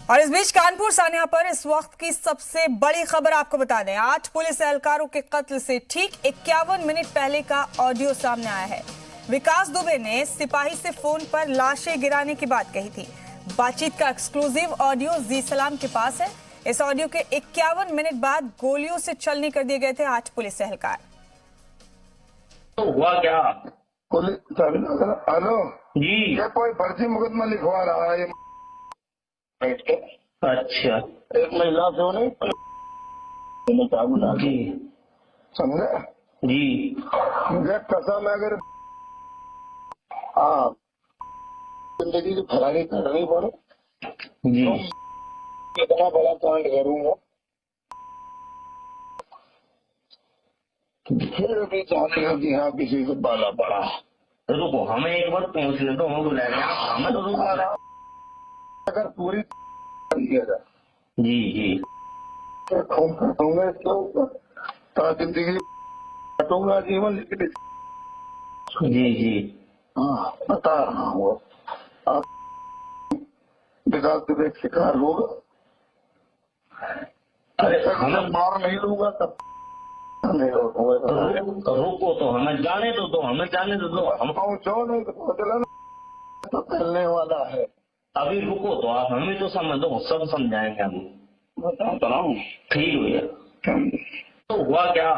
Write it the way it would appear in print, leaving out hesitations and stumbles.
और इस बीच कानपुर सान्या पर इस वक्त की सबसे बड़ी खबर आपको बता दें। 8 पुलिस एहलकारों के कत्ल से ठीक 51 मिनट पहले का ऑडियो सामने आया है। विकास दुबे ने सिपाही से फोन पर लाशें गिराने की बात कही थी। बातचीत का एक्सक्लूसिव ऑडियो जी सलाम के पास है। इस ऑडियो के 51 मिनट बाद गोलियों से छलनी कर दिए गए थे 8 पुलिस एहलकार। तो हुआ क्या? हेलो जी, ये कोई फर्जी मुकदमा लिखवा रहा है अच्छा एक महिला से उन्हें क्या बुला जी समझे। जी मुझे कसम है अगर आप जिंदगी की फरारी करनी पड़े जी तो इतना बड़ा कांड करूंगा फिर भी चाहेगा कि हाँ किसी को बाला पड़ा। रुको, हमें एक बार पहुंचने दो, हम बुला रहे हैं, हमें तो रुको ना। अगर पूरी किया जाए जी जी तो खून काटूंगा इसके ऊपर तो जिंदगी काटूंगा जीवन लेकिन जी जी हाँ बता रहा हूँ आप विकास दुबे का शिकार होगा। अरे जब तक हमें मैं मार नहीं लूंगा तब नहीं होगा। रुको तो हमें जाने दो, हमें जाने दो हम पहुंचो नहीं तो पहुंचना तो फैलने वाला है। अभी रुको तो आप हमें तो समझ दो, सब समझाएंगे हम। बताता हूँ ठीक हो गया। क्या तो हुआ क्या?